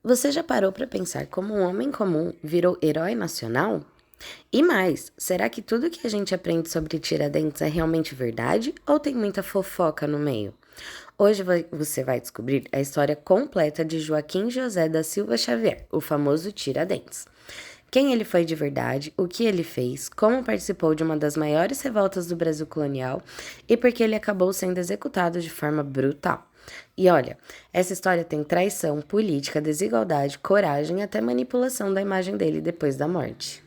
Você já parou para pensar como um homem comum virou herói nacional? E mais, será que tudo que a gente aprende sobre Tiradentes é realmente verdade ou tem muita fofoca no meio? Hoje você vai descobrir a história completa de Joaquim José da Silva Xavier, o famoso Tiradentes. Quem ele foi de verdade, o que ele fez, como participou de uma das maiores revoltas do Brasil colonial e por que ele acabou sendo executado de forma brutal. E olha, essa história tem traição, política, desigualdade, coragem e até manipulação da imagem dele depois da morte.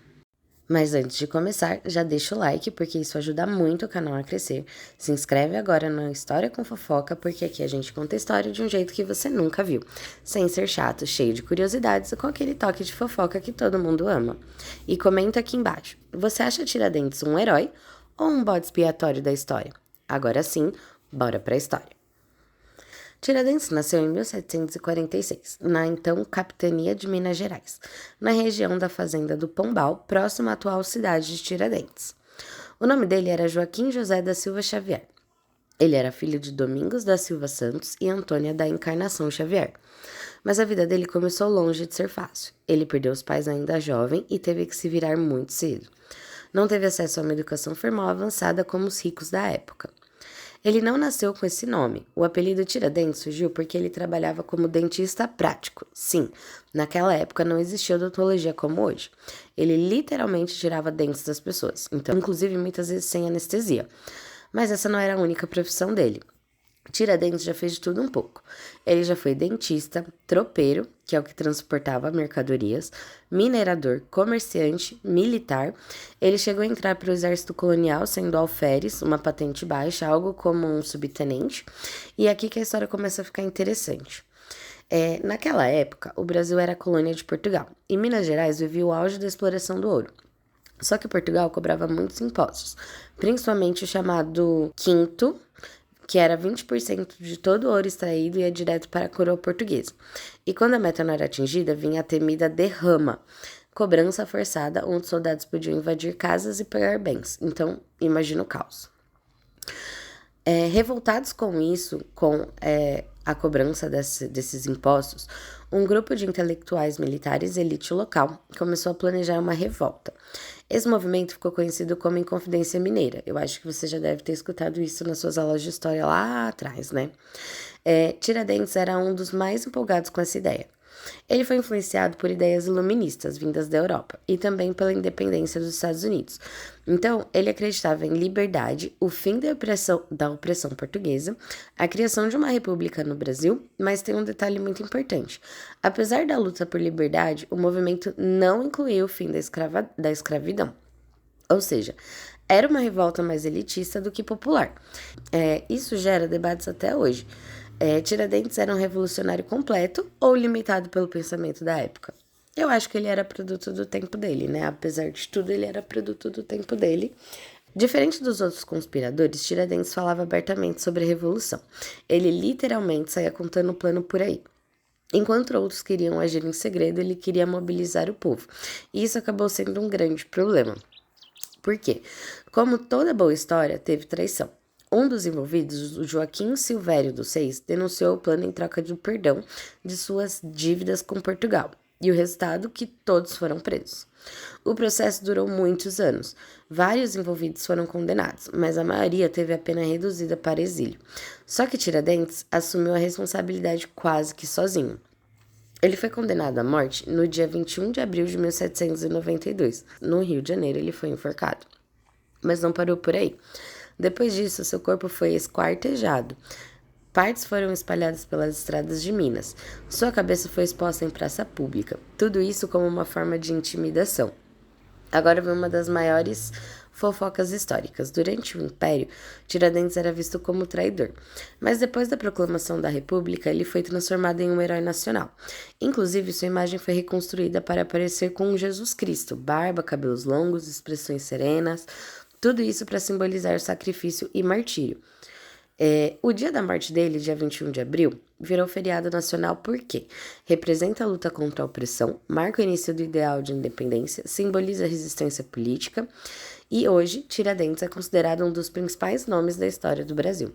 Mas antes de começar, já deixa o like porque isso ajuda muito o canal a crescer. Se inscreve agora na História com Fofoca porque aqui a gente conta a história de um jeito que você nunca viu, sem ser chato, cheio de curiosidades e com aquele toque de fofoca que todo mundo ama. E comenta aqui embaixo, você acha Tiradentes um herói ou um bode expiatório da história? Agora sim, bora pra história. Tiradentes nasceu em 1746, na então capitania de Minas Gerais, na região da fazenda do Pombal, próximo à atual cidade de Tiradentes. O nome dele era Joaquim José da Silva Xavier. Ele era filho de Domingos da Silva Santos e Antônia da Encarnação Xavier. Mas a vida dele começou longe de ser fácil. Ele perdeu os pais ainda jovem e teve que se virar muito cedo. Não teve acesso a uma educação formal avançada como os ricos da época. Ele não nasceu com esse nome. O apelido Tiradentes surgiu porque ele trabalhava como dentista prático. Sim, naquela época não existia odontologia como hoje. Ele literalmente tirava dentes das pessoas, então, inclusive muitas vezes sem anestesia. Mas essa não era a única profissão dele. Tiradentes já fez de tudo um pouco. Ele já foi dentista, tropeiro, que é o que transportava mercadorias, minerador, comerciante, militar. Ele chegou a entrar para o exército colonial sendo alferes, uma patente baixa, algo como um subtenente. E é aqui que a história começa a ficar interessante. Naquela época, o Brasil era colônia de Portugal e Minas Gerais vivia o auge da exploração do ouro. Só que Portugal cobrava muitos impostos, principalmente o chamado quinto, que era 20% de todo o ouro extraído e ia direto para a coroa portuguesa. E quando a meta não era atingida, vinha a temida derrama, cobrança forçada, onde soldados podiam invadir casas e pegar bens. Então, imagina o caos. Revoltados com isso, com a cobrança desses impostos, um grupo de intelectuais militares elite local começou a planejar uma revolta. Esse movimento ficou conhecido como Inconfidência Mineira. Eu acho que você já deve ter escutado isso nas suas aulas de história lá atrás, né? Tiradentes era um dos mais empolgados com essa ideia. Ele foi influenciado por ideias iluministas vindas da Europa e também pela independência dos Estados Unidos. Então, ele acreditava em liberdade, o fim da opressão portuguesa, a criação de uma república no Brasil, mas tem um detalhe muito importante. Apesar da luta por liberdade, o movimento não incluía o fim da escravidão. Ou seja, era uma revolta mais elitista do que popular. Isso gera debates até hoje. Tiradentes era um revolucionário completo ou limitado pelo pensamento da época? Eu acho que ele era produto do tempo dele, né? Apesar de tudo, ele era produto do tempo dele. Diferente dos outros conspiradores, Tiradentes falava abertamente sobre a revolução. Ele literalmente saía contando o plano por aí. Enquanto outros queriam agir em segredo, ele queria mobilizar o povo. E isso acabou sendo um grande problema. Por quê? Como toda boa história, teve traição. Um dos envolvidos, o Joaquim Silvério dos Seis, denunciou o plano em troca do perdão de suas dívidas com Portugal, e o resultado que todos foram presos. O processo durou muitos anos. Vários envolvidos foram condenados, mas a maioria teve a pena reduzida para exílio. Só que Tiradentes assumiu a responsabilidade quase que sozinho. Ele foi condenado à morte no dia 21 de abril de 1792. No Rio de Janeiro, ele foi enforcado. Mas não parou por aí. Depois disso, seu corpo foi esquartejado. Partes foram espalhadas pelas estradas de Minas. Sua cabeça foi exposta em praça pública. Tudo isso como uma forma de intimidação. Agora vem uma das maiores fofocas históricas. Durante o Império, Tiradentes era visto como traidor. Mas depois da proclamação da República, ele foi transformado em um herói nacional. Inclusive, sua imagem foi reconstruída para parecer com um Jesus Cristo. Barba, cabelos longos, expressões serenas. Tudo isso para simbolizar o sacrifício e martírio. O dia da morte dele, dia 21 de abril, virou feriado nacional porque representa a luta contra a opressão, marca o início do ideal de independência, simboliza a resistência política e hoje Tiradentes é considerado um dos principais nomes da história do Brasil.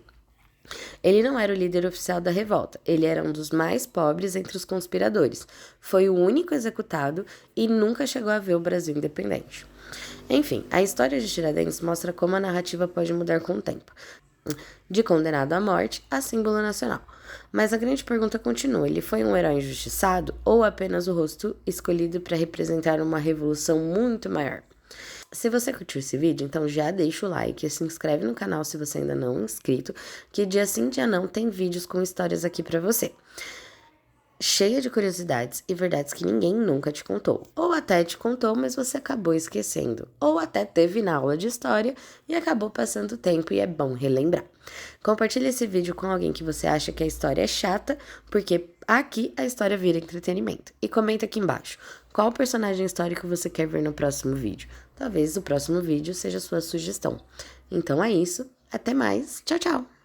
Ele não era o líder oficial da revolta, ele era um dos mais pobres entre os conspiradores. Foi o único executado e nunca chegou a ver o Brasil independente. Enfim, a história de Tiradentes mostra como a narrativa pode mudar com o tempo. De condenado à morte a símbolo nacional. Mas a grande pergunta continua: ele foi um herói injustiçado ou apenas o rosto escolhido para representar uma revolução muito maior? Se você curtiu esse vídeo, então já deixa o like e se inscreve no canal se você ainda não é inscrito, que dia sim, dia não, tem vídeos com histórias aqui pra você. Cheia de curiosidades e verdades que ninguém nunca te contou. Ou até te contou, mas você acabou esquecendo. Ou até teve na aula de história e acabou passando tempo e é bom relembrar. Compartilhe esse vídeo com alguém que você acha que a história é chata, porque aqui a história vira entretenimento. E comenta aqui embaixo qual personagem histórico você quer ver no próximo vídeo. Talvez o próximo vídeo seja sua sugestão. Então é isso, até mais, tchau, tchau!